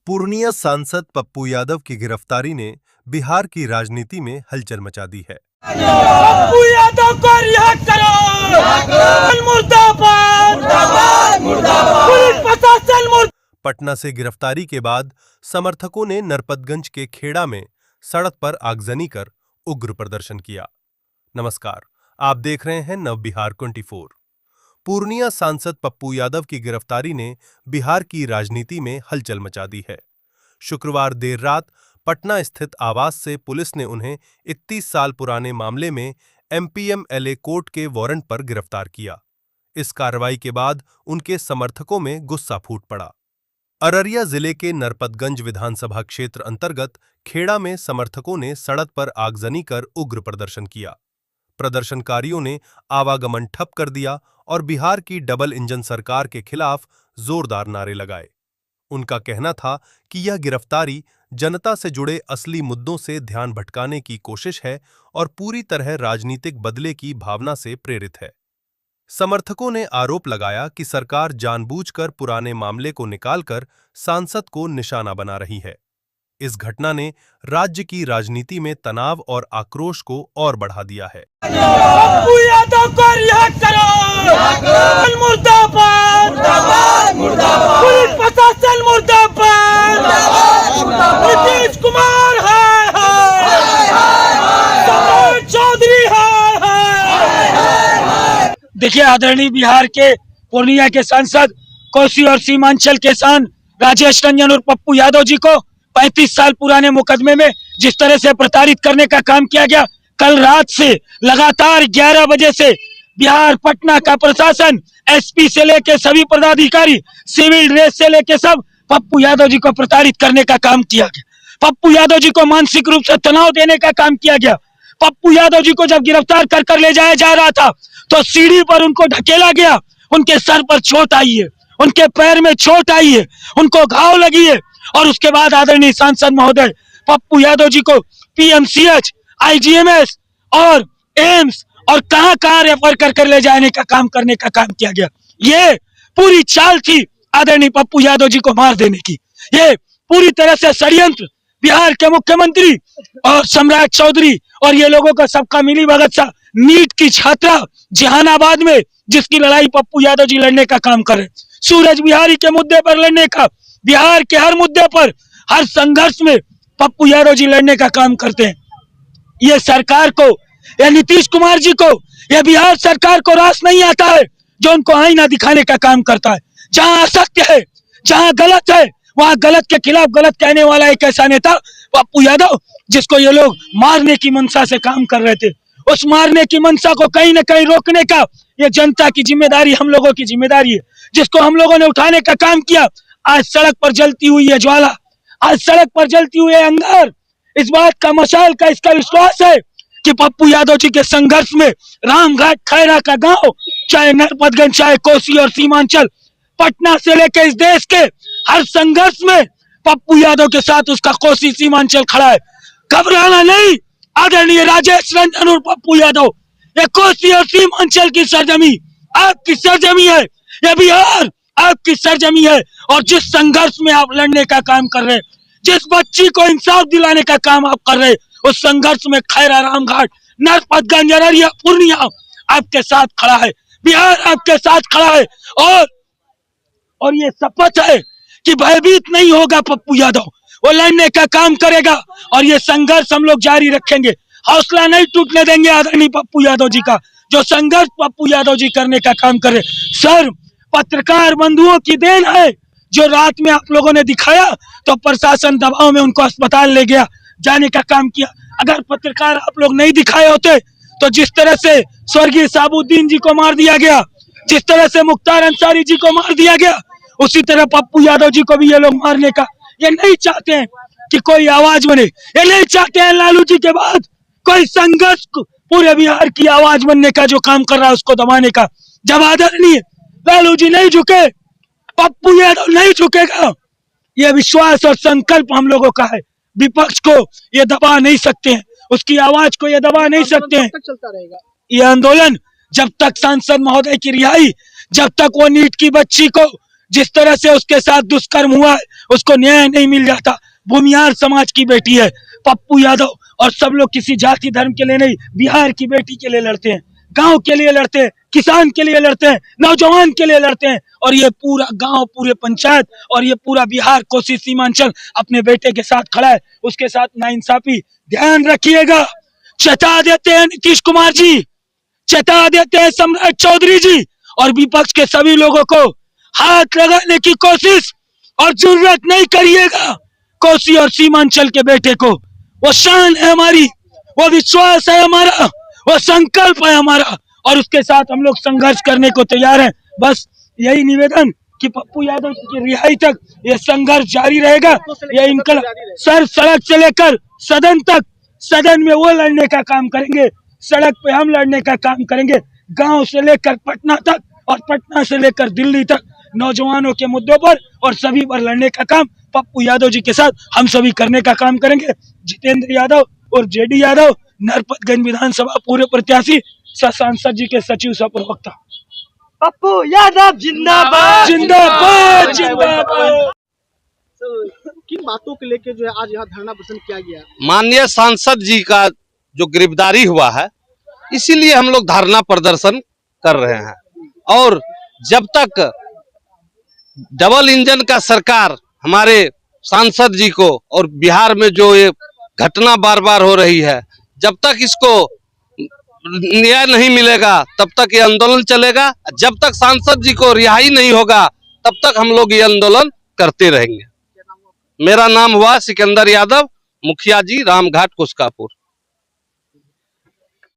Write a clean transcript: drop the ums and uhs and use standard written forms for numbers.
पूर्णिया सांसद पप्पू यादव की गिरफ्तारी ने बिहार की राजनीति में हलचल मचा दी है। पप्पू यादव को रिहा करो, मुर्दाबाद, मुर्दाबाद, मुर्दाबाद, पुलिस प्रशासन मुर्दाबाद। पटना से गिरफ्तारी के बाद समर्थकों ने नरपतगंज के खेड़ा में सड़क पर आगजनी कर उग्र प्रदर्शन किया। नमस्कार, आप देख रहे हैं नव बिहार 24। पूर्णिया सांसद पप्पू यादव की गिरफ्तारी ने बिहार की राजनीति में हलचल मचा दी है। शुक्रवार देर रात पटना स्थित आवास से पुलिस ने उन्हें 31 साल पुराने मामले में एमपीएमएलए कोर्ट के वारंट पर गिरफ्तार किया। इस कार्रवाई के बाद उनके समर्थकों में गुस्सा फूट पड़ा। अररिया जिले के नरपतगंज विधानसभा क्षेत्र अंतर्गत खेड़ा में समर्थकों ने सड़क पर आगजनी कर उग्र प्रदर्शन किया। प्रदर्शनकारियों ने आवागमन ठप कर दिया और बिहार की डबल इंजन सरकार के खिलाफ जोरदार नारे लगाए। उनका कहना था कि यह गिरफ्तारी जनता से जुड़े असली मुद्दों से ध्यान भटकाने की कोशिश है और पूरी तरह राजनीतिक बदले की भावना से प्रेरित है। समर्थकों ने आरोप लगाया कि सरकार जानबूझकर पुराने मामले को निकालकर सांसद को निशाना बना रही है। इस घटना ने राज्य की राजनीति में तनाव और आक्रोश को और बढ़ा दिया है। पप्पू यादव को रिहा करो, मुर्दाबाद, मुर्दाबाद, मुर्दाबाद, पुलिस प्रशासन मुर्दाबाद, नीतीश कुमार है, चौधरी है। देखिए, आदरणीय बिहार के पूर्णिया के सांसद कोसी और सीमांचल किसान राजेश रंजन और पप्पू यादव जी को 35 साल पुराने मुकदमे में जिस तरह से प्रताड़ित करने का काम किया गया, कल रात से लगातार 11 बजे से बिहार पटना का प्रशासन, एसपी से लेके सभी पदाधिकारी, सिविल ड्रेस से लेके सब पप्पू यादव जी को प्रताड़ित करने का काम किया गया। पप्पू यादव जी को मानसिक रूप से तनाव देने का काम किया गया। पप्पू यादव जी को जब गिरफ्तार कर ले जाया जा रहा था तो सीढ़ी पर उनको ढकेला गया। उनके सर पर चोट आई है, उनके पैर में चोट आई है, उनको घाव लगी है और उसके बाद आदरणीय सांसद महोदय पप्पू यादव जी को पीएमसीएच, आईजीएमएस और एम्स और कहां रेफर कर ले जाने का काम करने का काम किया गया। ये पूरी चाल थी आदरणीय पप्पू यादव जी को मार देने की। ये पूरी तरह से षड्यंत्र बिहार के मुख्यमंत्री और सम्राट चौधरी और ये लोगों का सबका मिली भगत सा नीट की छात्रा जहानाबाद में जिसकी लड़ाई पप्पू यादव जी लड़ने का काम कर रहे, सूरज बिहारी के मुद्दे पर लड़ने का, बिहार के हर मुद्दे पर हर संघर्ष में पप्पू यादव जी लड़ने का काम करते हैं। ये सरकार को, या नीतीश कुमार जी को, या बिहार सरकार को रास नहीं आता है जो उनको आईना दिखाने का काम करता है। जहां असत्य है, जहां गलत है, वहां गलत के खिलाफ गलत कहने वाला एक ऐसा नेता पप्पू यादव, जिसको ये लोग मारने की मंशा से काम कर रहे थे। उस मारने की मंशा को कहीं न कहीं रोकने का ये जनता की जिम्मेदारी, हम लोगों की जिम्मेदारी है, जिसको हम लोगों ने उठाने का काम किया। आज सड़क पर जलती हुई है ज्वाला, आज सड़क पर जलती हुई है अंगार। इस बात का मशाल का इसका विश्वास है कि पप्पू यादव जी के संघर्ष में रामघाट खैरा का गांव, चाहे नरपतगंज, चाहे कोसी और सीमांचल, पटना से लेकर इस देश के हर संघर्ष में पप्पू यादव के साथ उसका कोसी सीमांचल खड़ा है। घबराना नहीं आदरणीय राजेश रंजन और पप्पू यादव। ये कोसी और सीमांचल की सरजमी आपकी सरजमी है, ये बिहार आपकी सरजमी है। और जिस संघर्ष में आप लड़ने का काम कर रहे, जिस बच्ची को इंसाफ दिलाने का काम आप कर रहे, उस संघर्ष में खैरा, रामघाट, नरपतगंज, अररिया, पूर्णिया आपके साथ खड़ा है, बिहार आपके साथ खड़ा है। और ये शपथ है कि भयभीत नहीं होगा पप्पू यादव, वो लड़ने का काम करेगा और ये संघर्ष हम लोग जारी रखेंगे। हौसला नहीं टूटने देंगे आदरणीय पप्पू यादव जी का, जो संघर्ष पप्पू यादव जी करने का काम करे। सर, पत्रकार बंधुओं की देन है जो रात में आप लोगों ने दिखाया तो प्रशासन दबाव में उनको अस्पताल ले गया, जाने का काम किया। अगर पत्रकार आप लोग नहीं दिखाए होते तो जिस तरह से स्वर्गीय साबुद्दीन जी को मार दिया गया, जिस तरह से मुख्तार अंसारी जी को मार दिया गया, उसी तरह पप्पू यादव जी को भी ये लोग मारने का। ये नहीं चाहते हैं कि कोई आवाज बने, ये नहीं चाहते हैं लालू जी के बाद कोई संघर्ष पूरे बिहार की आवाज बनने का जो काम कर रहा है उसको दबाने का। जब आदरणीय लालू जी नहीं झुके, पप्पू यादव नहीं झुकेगा। ये विश्वास और संकल्प हम लोगों का है। विपक्ष को ये दबा नहीं सकते हैं, उसकी आवाज को ये दबा नहीं सकते हैं। चलता रहेगा ये आंदोलन जब तक सांसद महोदय की रिहाई, जब तक वो नीट की बच्ची को जिस तरह से उसके साथ दुष्कर्म हुआ है, उसको न्याय नहीं मिल जाता। भूमिहार समाज की बेटी है पप्पू यादव, और सब लोग किसी जाति धर्म के लिए नहीं, बिहार की बेटी के लिए लड़ते हैं, गांव के लिए लड़ते हैं, किसान के लिए लड़ते हैं, नौजवान के लिए लड़ते हैं। और ये पूरा गांव, पूरे पंचायत और ये पूरा बिहार, कोसी सीमांचल अपने बेटे के साथ खड़ा है। उसके साथ नाइंसाफी ध्यान रखिएगा। चेता देते हैं नीतीश कुमार जी, चेता देते हैं सम्राट चौधरी जी, और विपक्ष के सभी लोगों को हाथ लगाने की कोशिश और जरूरत नहीं करिएगा। कोसी और सीमांचल के बेटे को, वो शान है हमारी, वो विश्वास है हमारा, वो संकल्प है हमारा, और उसके साथ हम लोग संघर्ष करने को तैयार हैं। बस यही निवेदन कि पप्पू यादव की रिहाई तक ये संघर्ष जारी रहेगा। ये इनकलाब सर, सड़क से लेकर सदन तक, सदन में वो लड़ने का काम करेंगे, सड़क पे हम लड़ने का काम करेंगे, गांव से लेकर पटना तक और पटना से लेकर दिल्ली तक नौजवानों के मुद्दों पर और सभी पर लड़ने का काम पप्पू यादव जी के साथ हम सभी करने का काम करेंगे। जितेंद्र यादव और जेडी यादव, नरपतगंज विधानसभा पूर्व प्रत्याशी, सांसद जी के सचिव सह प्रवक्ता। पप्पू यादव जिंदाबाद जिंदाबाद जिंदाबाद। किन बातों को लेकर जो है आज यहाँ धरना प्रदर्शन किया गया? माननीय सांसद जी का जो गिरफ्तारी हुआ है, इसीलिए हम लोग धरना प्रदर्शन कर रहे हैं। और जब तक डबल इंजन का सरकार हमारे सांसद जी को, और बिहार में जो ये घटना बार बार हो रही है, जब तक इसको न्याय नहीं मिलेगा तब तक ये आंदोलन चलेगा। जब तक सांसद जी को रिहाई नहीं होगा तब तक हम लोग ये आंदोलन करते रहेंगे। मेरा नाम हुआ सिकंदर यादव, मुखिया जी, रामघाट कुस्कापुर।